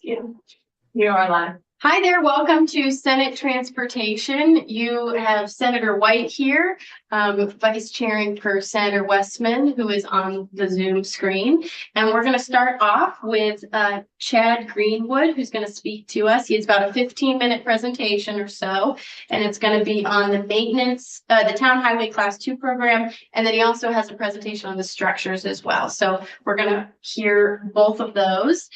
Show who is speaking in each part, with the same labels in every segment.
Speaker 1: You are live. Hi there, welcome to Senate Transportation. You have Senator White here, vice chairing for Senator Westman, who is on the Zoom screen. And we're going to start off with Chad Greenwood, who's going to speak to us. He has about a 15-minute presentation or so, and it's going to be on the maintenance, the Town Highway Class 2 program, and then he also has a presentation on the structures as well. So we're going to hear both of those.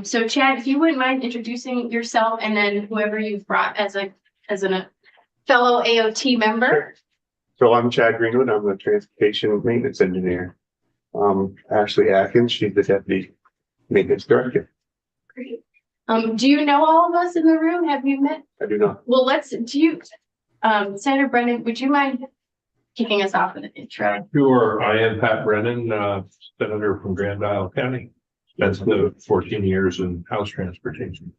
Speaker 1: So Chad, if you wouldn't mind introducing yourself and then whoever you've brought as a fellow AOT member.
Speaker 2: Sure. So I'm Chad Greenwood. I'm the transportation maintenance engineer. Ashley Atkins, she's the deputy maintenance director.
Speaker 1: Great. Do you know all of us in the room? Have you met?
Speaker 2: I do not.
Speaker 1: Well, Senator Brennan, would you mind kicking us off with an intro?
Speaker 3: Sure. I am Pat Brennan, senator from Grand Isle County. That's the 14 years in House transportation.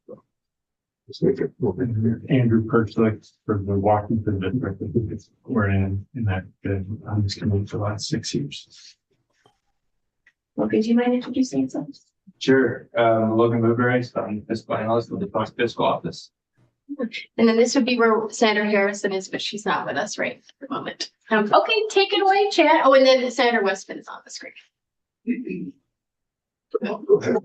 Speaker 4: Andrew Perchlick from the Washington district. We're in that on this committee for the last 6 years.
Speaker 1: Well, could you mind introducing yourself?
Speaker 5: Sure. Logan Woodbury, I'm fiscal analyst with the Fox Fiscal Office.
Speaker 1: And then this would be where Senator Harrison is, but she's not with us right at the moment. Okay, take it away, Chad. Oh, and then Senator Westman is on the screen.
Speaker 2: Go ahead.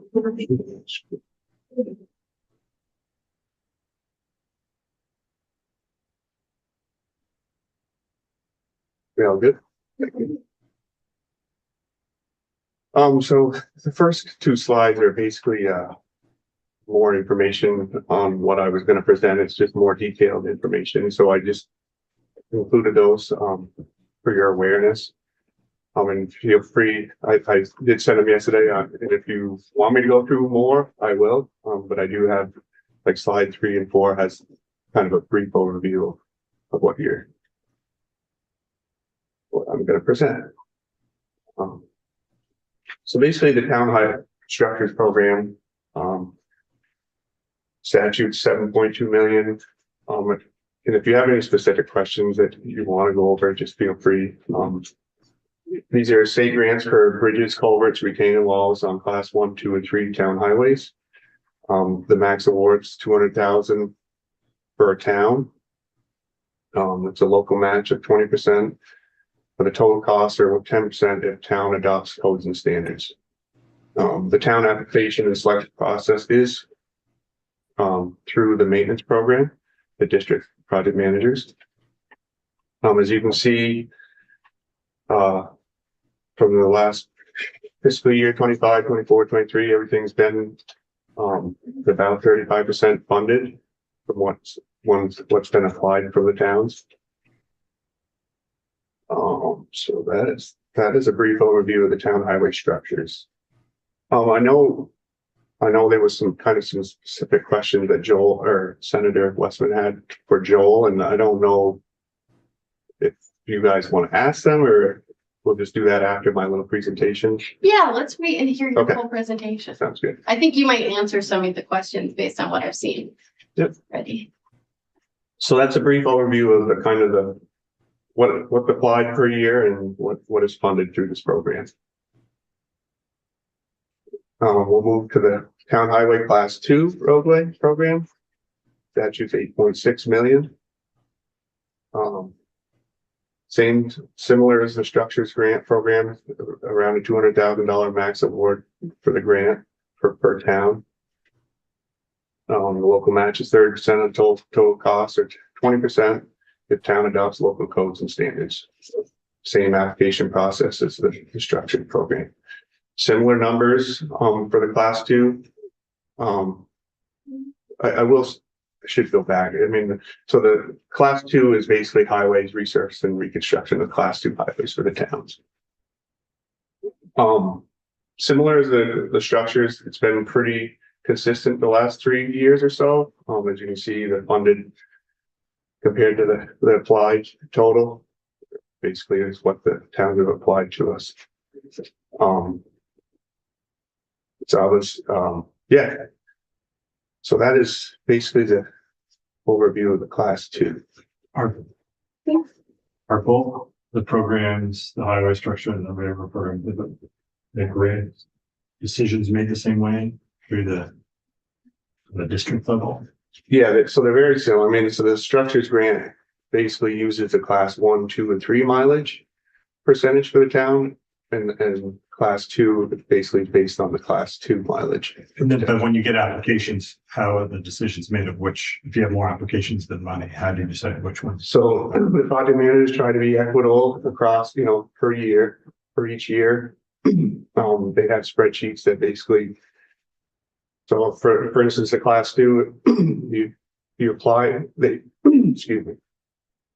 Speaker 2: We all good? So the first two slides are basically more information on what I was going to present. It's just more detailed information. So I just included those for your awareness. And feel free, I did send them yesterday, and if you want me to go through more, I will. But I do have, like, slide 3 and 4 has kind of a brief overview of what I'm going to present. So basically the Town Highway Structures Program, statute 7.2 million. And if you have any specific questions that you want to go over, just feel free. These are state grants for bridges, culverts, retaining walls on class 1, 2, and 3 town highways. The max award's $200,000 per town. It's a local match of 20%, but the total costs are 10% if town adopts codes and standards. The town application and selection process is through the maintenance program, the district project managers. As you can see, from the last fiscal year, 25, 24, 23, everything's been about 35% funded from what's been applied from the towns. So that is a brief overview of the town highway structures. I know there was some specific questions that Joel or Senator Westman had for Joel, and I don't know if you guys want to ask them or we'll just do that after my little presentation.
Speaker 1: Yeah, let's wait and hear your full presentation.
Speaker 2: Sounds good.
Speaker 1: I think you might answer some of the questions based on what I've seen.
Speaker 2: Yep.
Speaker 1: Ready.
Speaker 2: So that's a brief overview of the what's applied per year and what is funded through this program. We'll move to the Town Highway Class 2 roadway program. Statute's 8.6 million. Similar as the structures grant program, around a $200,000 max award for the grant per town. The local match is 30% of total cost, or 20% if town adopts local codes and standards. Same application process as the structured program. Similar numbers for the class 2. I should go back. I mean, so the class 2 is basically highways, resurface, and reconstruction of class 2 highways for the towns. Similar as the structures, it's been pretty consistent the last 3 years or so. As you can see, the funded compared to the applied total basically is what the towns have applied to us. So that is basically the overview of the class 2.
Speaker 4: Our goal, the programs, the highway structure, and the whatever program, the grant decisions made the same way through the the district level?
Speaker 2: Yeah, so they're very similar. I mean, so the structures grant basically uses the class 1, 2, and 3 mileage percentage for the town. And class 2 basically based on the class 2 mileage.
Speaker 4: And then, but when you get applications, how are the decisions made of which, if you have more applications than money, how do you decide which ones?
Speaker 2: So the project managers try to be equitable across, per year, for each year. They have spreadsheets that basically. So for instance, the class 2, you apply, excuse me.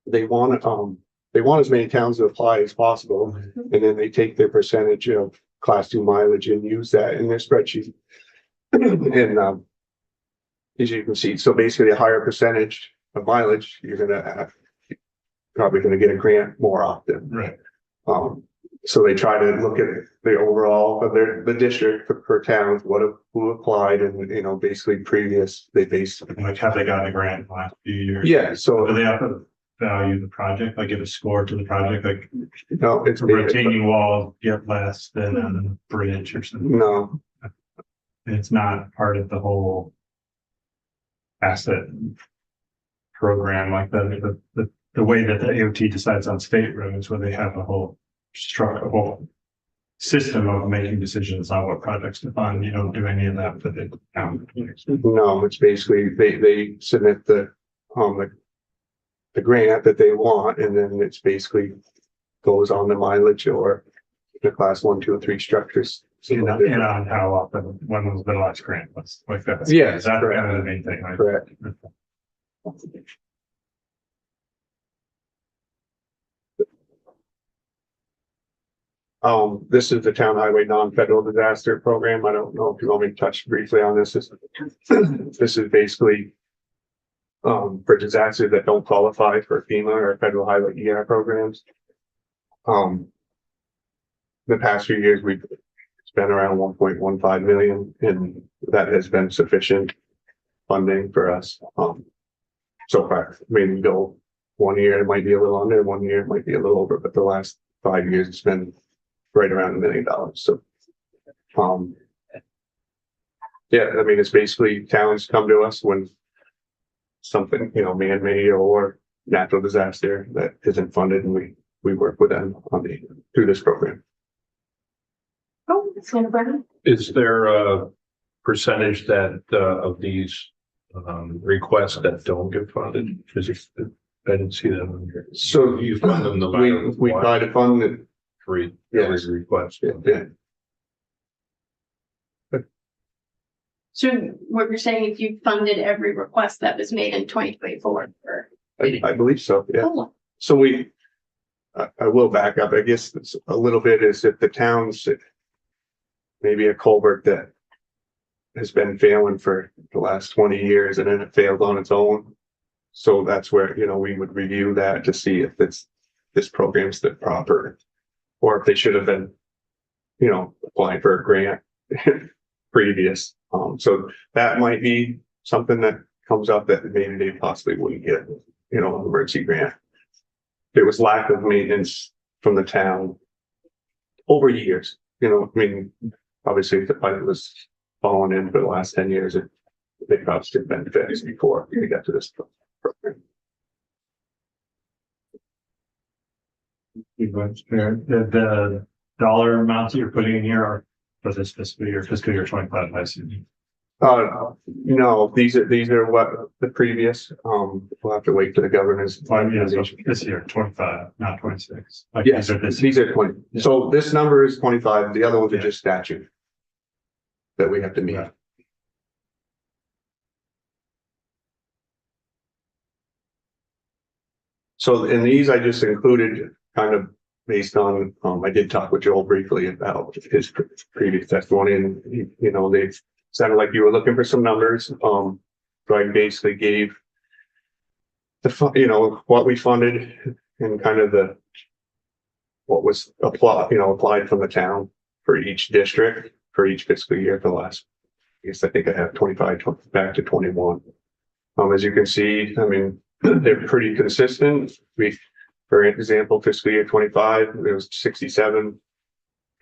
Speaker 2: They want as many towns to apply as possible, and then they take their percentage of class 2 mileage and use that in their spreadsheet. And as you can see, so basically a higher percentage of mileage, probably gonna get a grant more often.
Speaker 4: Right.
Speaker 2: So they try to look at the overall of the district per town, who applied, and basically they base.
Speaker 4: Like, have they gotten a grant in the last few years?
Speaker 2: Yeah, so
Speaker 4: Do they have to value the project, like give a score to the project, like
Speaker 2: it's
Speaker 4: a retaining wall get less than a bridge or something?
Speaker 2: no,
Speaker 4: And it's not part of the whole asset program, like the way that the AOT decides on state roads, where they have a whole system of making decisions on what projects to fund. You don't do any of that for the town.
Speaker 2: no, it's basically they submit the grant that they want, and then it's basically goes on the mileage or the class 1, 2, and 3 structures.
Speaker 4: And on how often, when was the last grant, was like that.
Speaker 2: Yeah,
Speaker 4: Is that
Speaker 2: correct.
Speaker 4: kind of the main thing, right?
Speaker 2: Correct. This is the town highway non-federal disaster program. I don't know if you want me to touch briefly on this. This is basically for disasters that don't qualify for FEMA or federal highway ER programs. The past few years, we've spent around 1.15 million, and that has been sufficient funding for us. So far, maybe go 1 year, it might be a little under, 1 year, it might be a little over, but the last 5 years, it's been right around $1 million. So, yeah, I mean, it's basically towns come to us when something, man-made or natural disaster that isn't funded, and we work with them through this program.
Speaker 1: Oh, Senator Brennan?
Speaker 3: Is there a percentage that of these requests that don't get funded? Because I didn't see that on here.
Speaker 2: So
Speaker 3: You fund them no matter
Speaker 2: we
Speaker 3: what.
Speaker 2: try to fund it.
Speaker 3: Every
Speaker 2: Yes.
Speaker 3: request.
Speaker 2: Yeah.
Speaker 1: So what you're saying, if you funded every request that was made in 2024 or?
Speaker 2: I believe so, yeah.
Speaker 1: Oh,
Speaker 2: So I will back up. I guess it's a little bit is if the towns, maybe a culvert that has been failing for the last 20 years and then it failed on its own. So that's where, we would review that to see if this program's the proper, or if they should have been, applying for a grant previous. So that might be something that comes up that maybe they possibly wouldn't get, an emergency grant. There was lack of maintenance from the town over years, obviously if the pipe was falling in for the last 10 years, they probably should have been fixed before we got to this program.
Speaker 4: The dollar amounts that you're putting in here are for this fiscal year 25, I see.
Speaker 2: No, these are what the previous, we'll have to wait for the governor's.
Speaker 4: This year, 25, not 26. Like,
Speaker 2: Yes,
Speaker 4: these are
Speaker 2: 20. So this number is 25. The other ones are just statute that we have to meet.
Speaker 4: Right.
Speaker 2: So in these, I just included kind of based on, I did talk with Joel briefly about his previous testimony, and they sounded like you were looking for some numbers. So I basically gave what we funded and kind of what was applied from the town for each district for each fiscal year for the last, I think I have 25 back to 21. As you can see, I mean, they're pretty consistent. For example, fiscal year 25, it was 67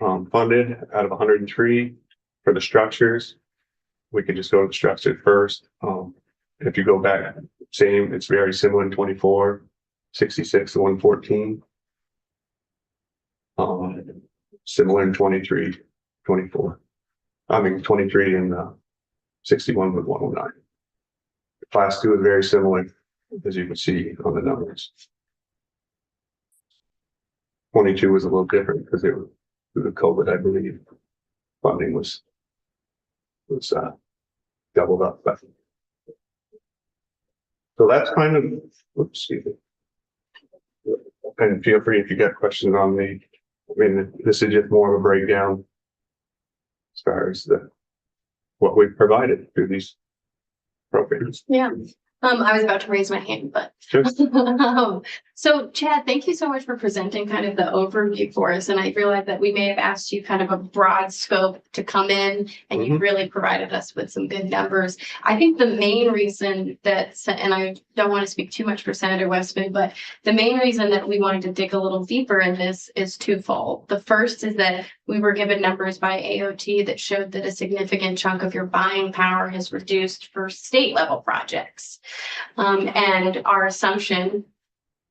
Speaker 2: funded out of 103 for the structures. we could just go to structured first. If you go back, same, it's very similar in 24, 66 to 114. Similar in 23, 24. I mean, 23 and 61 with 109. Class 2 is very similar, as you can see on the numbers. 22 was a little different because it was due to COVID, I believe. Funding was doubled up. But so that's kind of, oops, excuse me. And feel free if you got questions on the, I mean, this is just more of a breakdown as far as what we've provided through these programs.
Speaker 1: Yeah. I was about to raise my hand, but.
Speaker 2: Sure.
Speaker 1: So Chad, thank you so much for presenting kind of the overview for us. And I realize that we may have asked you kind of a broad scope to come in and you really provided us with some good numbers. I think the main reason that, and I don't want to speak too much for Senator Westman, but the main reason that we wanted to dig a little deeper in this is twofold. The first is that we were given numbers by AOT that showed that a significant chunk of your buying power is reduced for state level projects. And our assumption,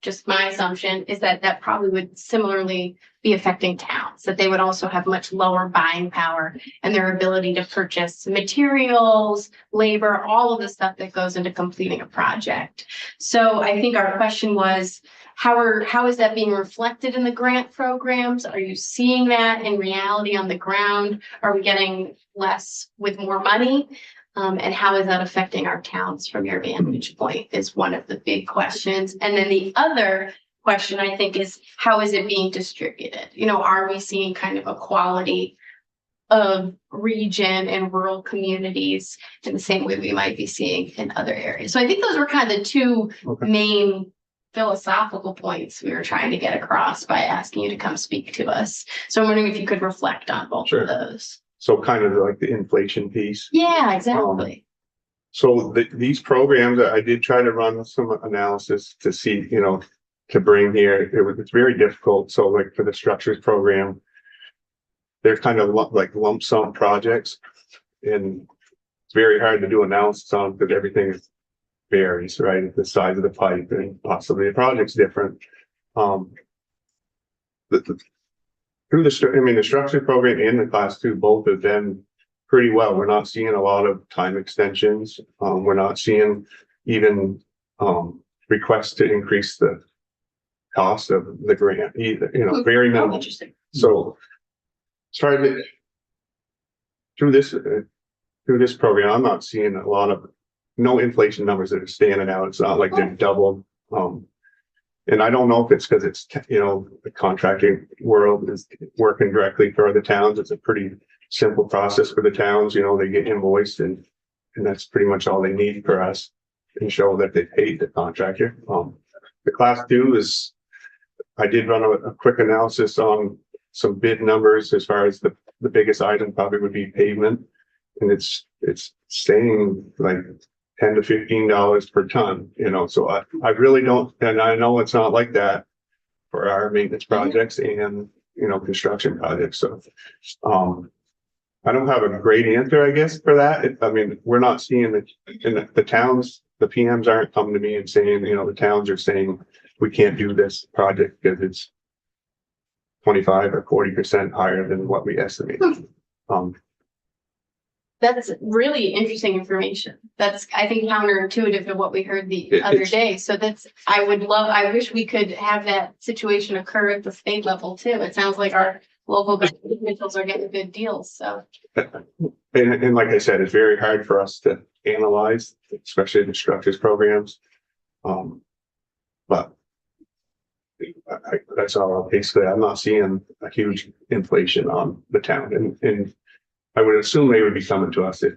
Speaker 1: just my assumption, is that that probably would similarly be affecting towns, that they would also have much lower buying power and their ability to purchase materials, labor, all of the stuff that goes into completing a project. So I think our question was, how is that being reflected in the grant programs? Are you seeing that in reality on the ground? Are we getting less with more money? And how is that affecting our towns from your vantage point is one of the big questions. And then the other question, I think, is how is it being distributed? You know, are we seeing kind of a quality of region and rural communities in the same way we might be seeing in other areas? So I think those were kind of the two main philosophical points we were trying to get across by asking you to come speak to us. So I'm wondering if you could reflect on both of those.
Speaker 2: So kind of like the inflation piece.
Speaker 1: Yeah, exactly.
Speaker 2: So these programs, I did try to run some analysis to see, you know, to bring here, it's very difficult. So like for the structures program, they're kind of like lump sum projects, and it's very hard to do analysis on because everything varies, right? The size of the pipe and possibly the project's different. Through the structure program and the class 2, both of them pretty well. We're not seeing a lot of time extensions. We're not seeing even requests to increase the cost of the grant either, you know, very minimal.
Speaker 1: Interesting.
Speaker 2: So through this program, I'm not seeing a lot of no inflation numbers that are standing out. It's not like they're doubled. And I don't know if it's because it's, you know, the contracting world is working directly for the towns. It's a pretty simple process for the towns. You know, they get invoiced and that's pretty much all they need for us to show that they paid the contractor. The class 2 is, I did run a quick analysis on some bid numbers as far as the biggest item probably would be pavement. And it's staying like $10 to $15 per ton, you know, so I really don't, and I know it's not like that for our maintenance projects and, you know, construction projects. So, I don't have a great answer, I guess, for that. I mean, we're not seeing the towns, the PMs aren't coming to me and saying, you know, the towns are saying we can't do this project because it's 25 or 40% higher than what we estimated.
Speaker 1: That's really interesting information. That's, I think, counterintuitive to what we heard the other day. So I wish we could have that situation occur at the state level too. It sounds like our local government officials are getting good deals, so.
Speaker 2: And like I said, it's very hard for us to analyze, especially the structures programs. But that's all basically, I'm not seeing a huge inflation on the town, and I would assume they would be coming to us if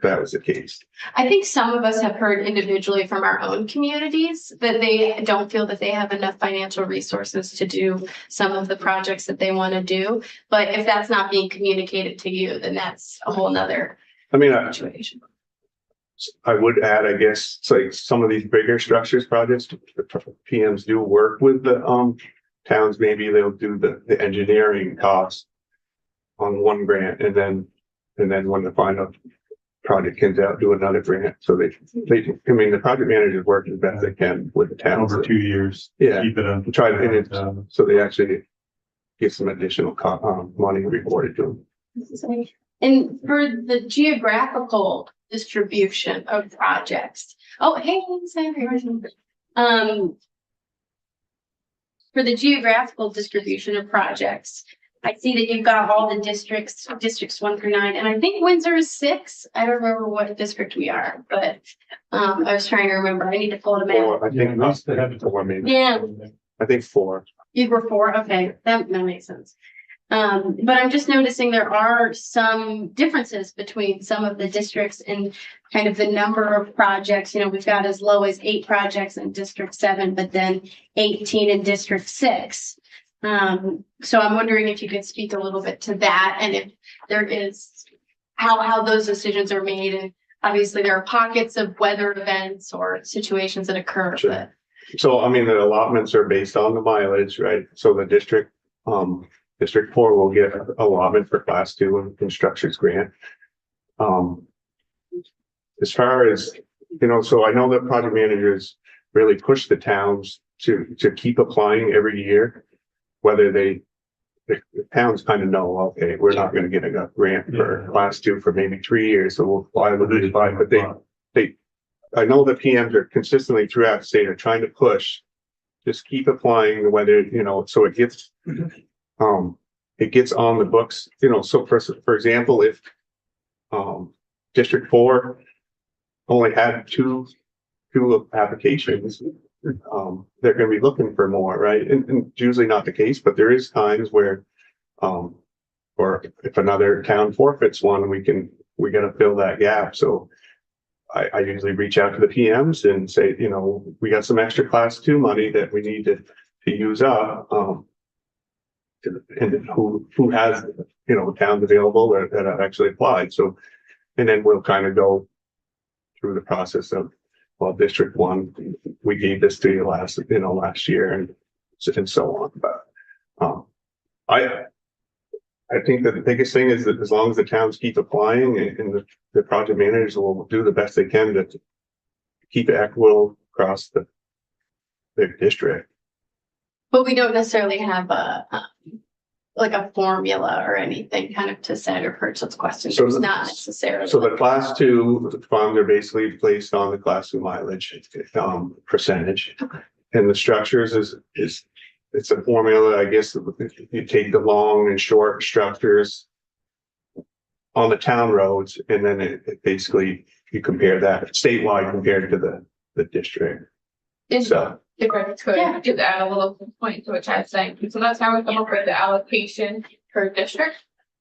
Speaker 2: that was the case.
Speaker 1: I think some of us have heard individually from our own communities that they don't feel that they have enough financial resources to do some of the projects that they want to do. But if that's not being communicated to you, then that's a whole nother situation.
Speaker 2: I would add, I guess, it's like some of these bigger structures projects, the PMs do work with the towns. Maybe they'll do the engineering costs on one grant, and then when the final project can do another grant. So I mean, the project managers work as best they can with the towns.
Speaker 4: Over 2 years.
Speaker 2: Yeah.
Speaker 4: Keep it on.
Speaker 2: Try to, and it's, so they actually get some additional money reported to them.
Speaker 1: And for the geographical distribution of projects. Oh, hey, Sandra. For the geographical distribution of projects, I see that you've got all the districts 1 through 9, and I think Windsor is 6. I don't remember what district we are, but I was trying to remember. I need to pull the map.
Speaker 2: Or I think
Speaker 4: Yeah,
Speaker 2: us to have it to one maybe.
Speaker 1: Yeah,
Speaker 2: I think 4.
Speaker 1: you were 4. Okay, that makes sense. But I'm just noticing there are some differences between some of the districts and kind of the number of projects. You know, we've got as low as 8 projects in District 7, but then 18 in District 6. So I'm wondering if you could speak a little bit to that, and if there is how those decisions are made. And obviously there are pockets of weather events or situations that occur,
Speaker 2: Sure.
Speaker 1: but
Speaker 2: So, I mean, the allotments are based on the mileage, right? So the District 4 will get an allotment for class 2 and constructions grant. As far as, you know, so I know that project managers really push the towns to keep applying every year, whether the towns kind of know, okay, we're not gonna get a grant for class 2 for maybe 3 years, so we'll apply with it, but I know the PMs are consistently throughout the state are trying to push, just keep applying, whether, you know, so it gets on the books, you know, so for example, if District 4 only had two applications, they're gonna be looking for more, right? And it's usually not the case, but there is times where or if another town forfeits one, we gotta fill that gap. So I usually reach out to the PMs and say, you know, we got some extra class 2 money that we need to use up. And who has, you know, towns available that have actually applied. So, and then we'll kind of go through the process of, well, District 1, we gave this to you last year and so on. But I think that the biggest thing is that as long as the towns keep applying and the project managers will do the best they can to keep it equitable across the district.
Speaker 1: But we don't necessarily have like a formula or anything kind of to Senator Purchas's question.
Speaker 2: So
Speaker 1: It's not necessarily.
Speaker 2: So the class 2 funds are basically based on the class 2 mileage percentage.
Speaker 1: Okay.
Speaker 2: And the structures is it's a formula, I guess. You take the long and short structures on the town roads, and then it basically you compare that statewide compared to the district. So
Speaker 6: If I could just add a little point to what Chad's saying, so that's how we come up with the allocation per district.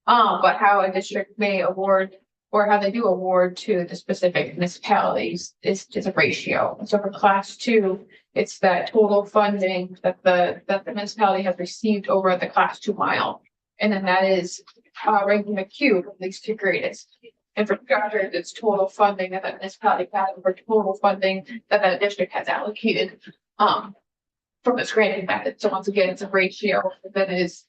Speaker 6: But how a district may award or how they do award to the specific municipalities is just a ratio. So for class 2, it's that total funding that the municipality has received over the class 2 mile. And then that is ranking the queue from least to greatest. And for structures, it's total funding that municipality has over total funding that district has allocated from its granting method. So once again, it's a ratio that is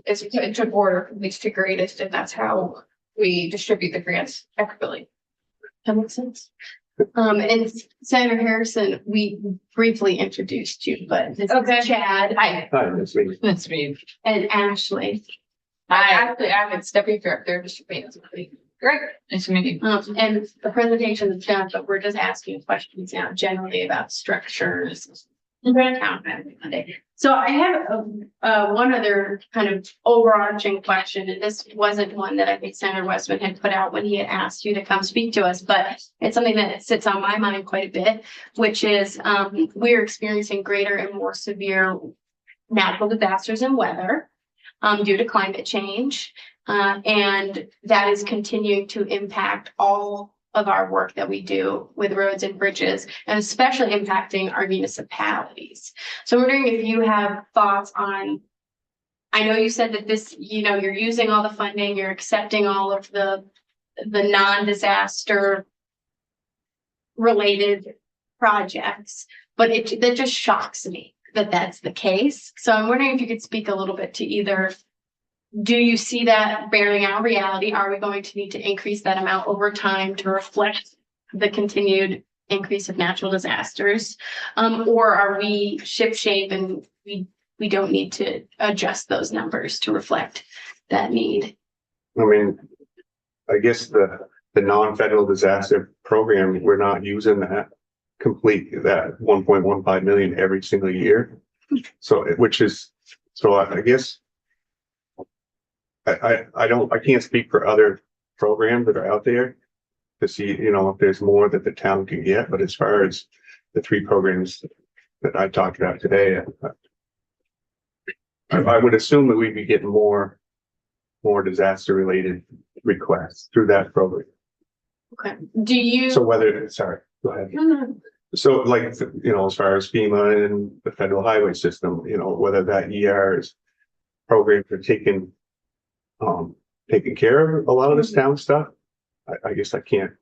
Speaker 6: into order from least to greatest, and that's how we distribute the grants equitably.
Speaker 1: That makes sense. And Senator Harrison, we briefly introduced you, but this is Chad. Hi.
Speaker 2: hi, that's me.
Speaker 6: That's me.
Speaker 1: And Ashley.
Speaker 6: I'm its deputy director of distribution. Great. Nice to meet you.
Speaker 1: And the presentation is done, but we're just asking questions now generally about structures. Town Monday. So I have one other kind of overarching question, and this wasn't one that I think Senator Westman had put out when he had asked you to come speak to us, but it's something that sits on my mind quite a bit, which is we're experiencing greater and more severe natural disasters and weather due to climate change. And that is continuing to impact all of our work that we do with roads and bridges, and especially impacting our municipalities. So I'm wondering if you have thoughts on, I know you said that this, you know, you're using all the funding, you're accepting all of the non-disaster related projects, but that just shocks me that that's the case. So I'm wondering if you could speak a little bit to either do you see that bearing out reality? Are we going to need to increase that amount over time to reflect the continued increase of natural disasters? Or are we shipshape and we don't need to adjust those numbers to reflect that need?
Speaker 2: I mean, I guess the non-federal disaster program, we're not using that 1.15 million every single year. So, I guess I can't speak for other programs that are out there to see, if there's more that the town can get, but as far as the 3 programs that I talked about today, I would assume that we'd be getting more disaster related requests through that program.
Speaker 1: Okay. Do you?
Speaker 2: So sorry, go ahead.
Speaker 1: No.
Speaker 2: So like, as far as FEMA and the federal highway system, whether that ER's programs are taking care of a lot of this town stuff, I guess I can't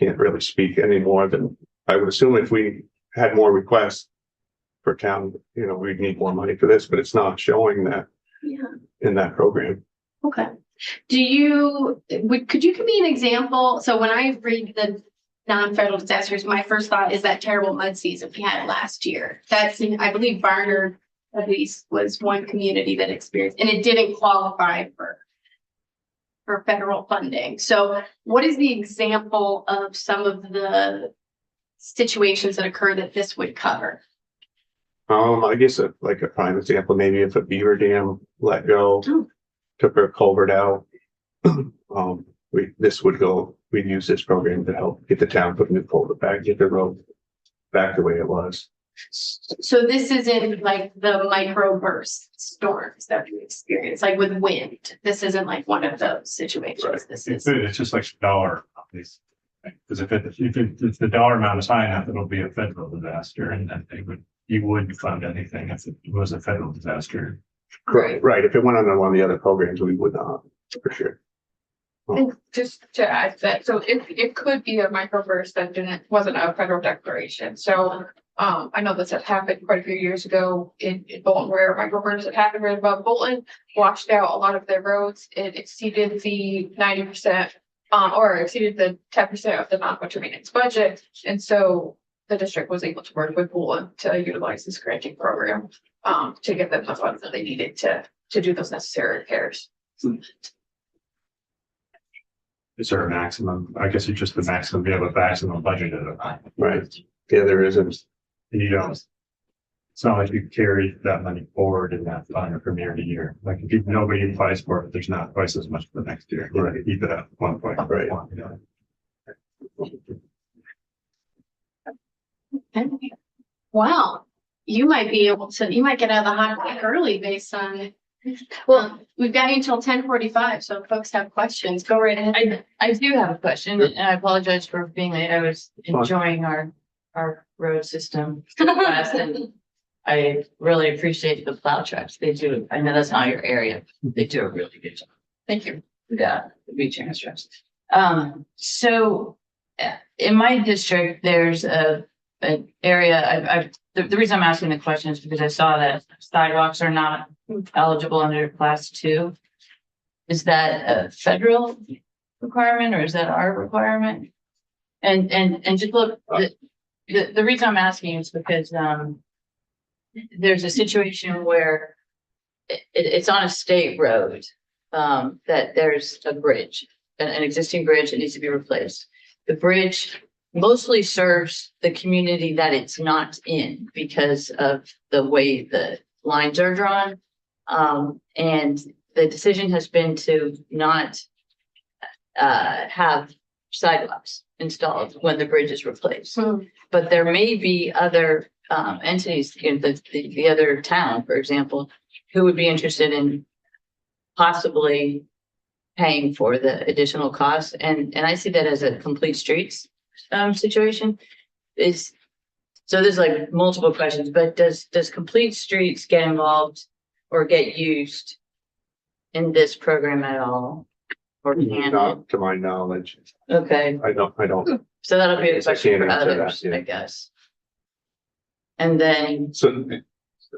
Speaker 2: really speak any more than I would assume if we had more requests for town, we'd need more money for this, but it's not showing that in that program.
Speaker 1: Okay. Could you give me an example? So when I read the non-federal disasters, my first thought is that terrible mud season we had last year. I believe Barnard at least was one community that experienced, and it didn't qualify for federal funding. So what is the example of some of the situations that occur that this would cover?
Speaker 2: I guess like a prime example, maybe if a beaver dam let go, took a culvert out, we'd use this program to help get the town put a new culvert back, get the road back the way it was.
Speaker 1: So this isn't like the microburst storms that we experience, like with wind. This isn't like one of those situations.
Speaker 2: Right.
Speaker 4: It's just like dollar. Because if the dollar amount is high enough, it'll be a federal disaster, and then you wouldn't fund anything if it was a federal disaster.
Speaker 2: Right. If it went under one of the other programs, we would not, for sure.
Speaker 6: And just to add to that, so it could be a microburst that wasn't a federal declaration. So I know this had happened quite a few years ago in Bolton, where microbursts had happened right above Bolton, washed out a lot of their roads. It exceeded the 90%, or exceeded the 10% of the non-winter maintenance budget. And so the district was able to work with Bolton to utilize this granting program to get them the funds that they needed to do those necessary repairs.
Speaker 4: Is there a maximum? I guess it's just the maximum, we have a maximum budget at a.
Speaker 2: Right. Yeah, there isn't.
Speaker 4: And you don't. It's not like you carry that money forward in that fund from year to year. Like if nobody applies for it, there's not twice as much for the next year.
Speaker 2: Right.
Speaker 4: Keep it at 1.1.
Speaker 2: Right.
Speaker 1: Okay. Wow. You might get out of the hot pack early based on, well, we've got you until 10:45. So if folks have questions, go right ahead.
Speaker 7: I do have a question, and I apologize for being late. I was enjoying our road system class, and I really appreciate the plow trucks. They do. I know that's not your area. They do a really good job.
Speaker 6: Thank you.
Speaker 7: Yeah, the beach trucks. So in my district, there's an area. The reason I'm asking the question is because I saw that sidewalks are not eligible under class 2. Is that a federal requirement or is that our requirement? And just look, the reason I'm asking is because there's a situation where it's on a state road that there's a bridge, an existing bridge that needs to be replaced. The bridge mostly serves the community that it's not in because of the way the lines are drawn. And the decision has been to not have sidewalks installed when the bridge is replaced. But there may be other entities in the other town, for example, who would be interested in possibly paying for the additional costs. And I see that as a complete streets situation. So there's like multiple questions, but does complete streets get involved or get used in this program at all? Or can it?
Speaker 2: Not to my knowledge.
Speaker 7: Okay,
Speaker 2: I don't.
Speaker 7: so that'll be a
Speaker 2: Yes, I
Speaker 7: question
Speaker 2: can't
Speaker 7: for
Speaker 2: answer
Speaker 7: others,
Speaker 2: that, yeah.
Speaker 7: I guess. And then,
Speaker 2: So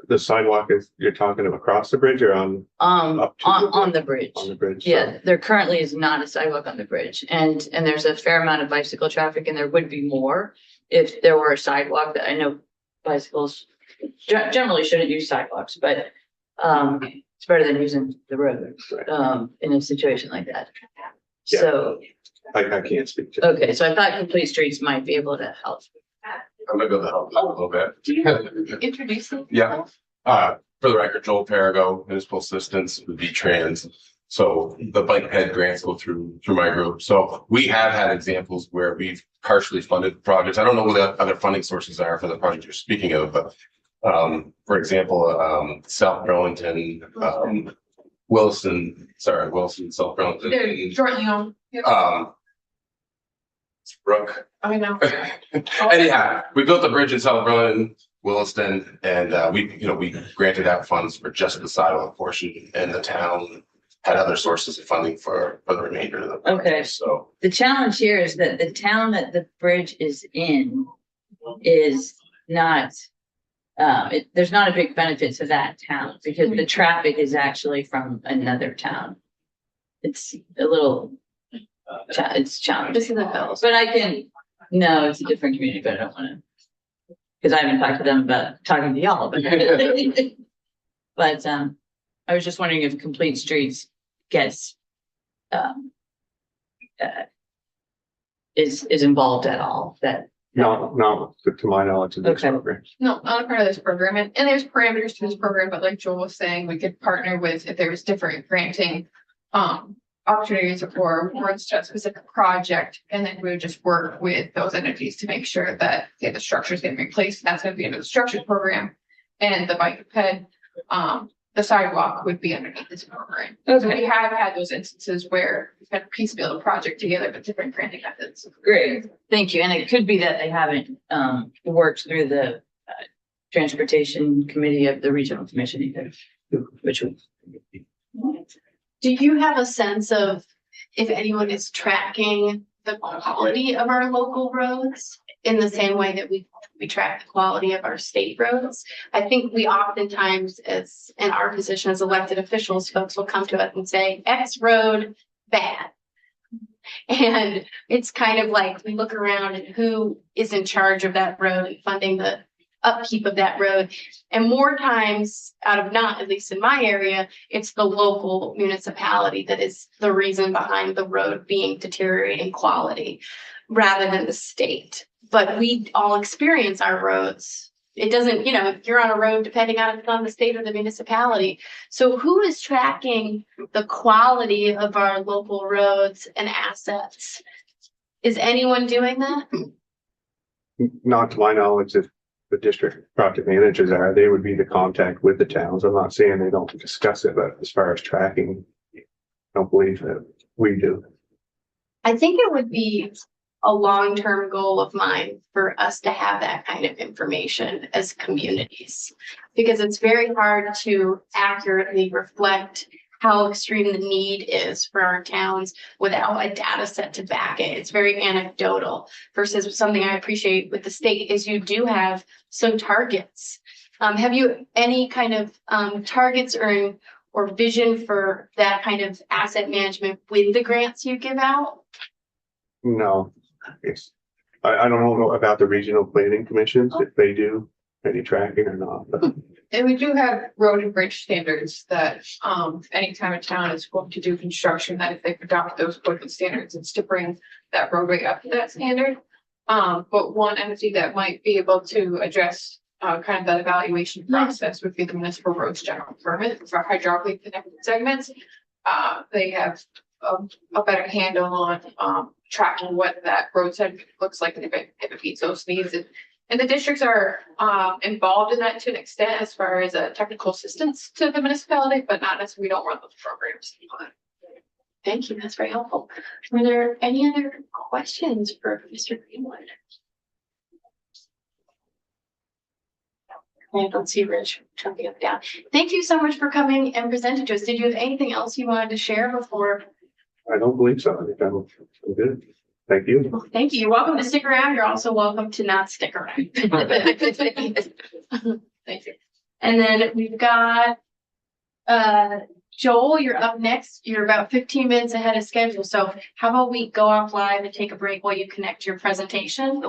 Speaker 2: The sidewalk is, you're talking of across the bridge or on Up to the
Speaker 7: on the bridge.
Speaker 2: the bridge? So-
Speaker 7: Yeah, there currently is not a sidewalk on the bridge and there's a fair amount of bicycle traffic and there would be more if there were a sidewalk. That I know bicycles generally shouldn't use sidewalks, but it's better than using the road in a situation like that.
Speaker 2: Yeah.
Speaker 7: So,
Speaker 2: I can't speak to.
Speaker 7: okay, so I thought Complete Streets might be able to help.
Speaker 8: I'm gonna go to help a little bit.
Speaker 1: Do you introduce yourself?
Speaker 8: Yeah. For the record, Joel Perigo, municipal assistants with V-Trans. So the bike ped grants go through my group. So we have had examples where we've partially funded projects. I don't know what the other funding sources are for the project you're speaking of, but for example, South Burlington, Wilson, South Burlington.
Speaker 6: They're jointly owned. Yep.
Speaker 8: Brooke.
Speaker 6: I know.
Speaker 8: Anyhow, we built a bridge in South Burlington, Williston, and we granted out funds for just the sidewalk portion, and the town had other sources of funding for the remainder of the project.
Speaker 7: Okay.
Speaker 8: So
Speaker 7: The challenge here is that the town that the bridge is in is not, there's not a big benefit to that town because the traffic is actually from another town. It's a little, it's challenging.
Speaker 1: This is a bill.
Speaker 7: But no, it's a different community, but I don't wanna. Cause I haven't talked to them about talking to y'all, but. But, I was just wondering if Complete Streets gets. Is involved at all, that,
Speaker 2: Not to my knowledge of this
Speaker 7: Okay.
Speaker 2: program.
Speaker 6: No, not a part of this program. And there's parameters to this program, but like Joel was saying, we could partner with, if there's different granting opportunities for one specific project, and then we would just work with those entities to make sure that, say, the structure is getting replaced, that's gonna be under the structure program. And the bike ped, the sidewalk would be underneath this program. So we have had those instances where we've had to piecemeal the project together with different granting methods.
Speaker 7: great, thank you, and it could be that they haven't worked through the. Transportation Committee of the Regional Commission either, which would.
Speaker 1: Do you have a sense of if anyone is tracking the quality of our local roads in the same way that we track the quality of our state roads? I think we oftentimes, as in our position as elected officials, folks will come to us and say, X road bad. And it's kind of like we look around and who is in charge of that road and funding the upkeep of that road. And more times out of not, at least in my area, it's the local municipality that is the reason behind the road being deteriorating quality rather than the state. But we all experience our roads. It doesn't, if you're on a road, depending on if it's on the state or the municipality. So who is tracking the quality of our local roads and assets? Is anyone doing that?
Speaker 2: Not to my knowledge, if the district project managers are, they would be the contact with the towns. I'm not saying they don't discuss it, but as far as tracking, I don't believe that we do.
Speaker 1: I think it would be a long-term goal of mine for us to have that kind of information as communities. Because it's very hard to accurately reflect how extreme the need is for our towns without a data set to back it. It's very anecdotal versus something I appreciate with the state is you do have some targets. Have you any kind of targets or vision for that kind of asset management with the grants you give out?
Speaker 2: No, I don't know about the regional planning commissions, if they do any tracking or not, but
Speaker 6: And we do have road and bridge standards that, anytime a town is going to do construction, that if they adopt those code and standards, it's to bring that roadway up to that standard. But one entity that might be able to address, kind of that evaluation process would be the municipal roads general permit for hydraulically connected segments. They have a better handle on, tracking what that roadside looks like and if it meets those needs. And the districts are involved in that to an extent as far as technical assistance to the municipality, but not necessarily, we don't run those programs.
Speaker 1: Thank you, that's very helpful. Were there any other questions for Mr. Greenwood? I don't see Rich jumping up and down. Thank you so much for coming and presenting to us. Did you have anything else you wanted to share before?
Speaker 2: I don't believe so. I think I'm good. Thank you.
Speaker 1: Well, thank you. You're welcome to stick around. You're also welcome to not stick around.
Speaker 6: Thank you.
Speaker 1: And then we've got Joel, you're up next. You're about 15 minutes ahead of schedule. So how about we go off live and take a break while you connect your presentation?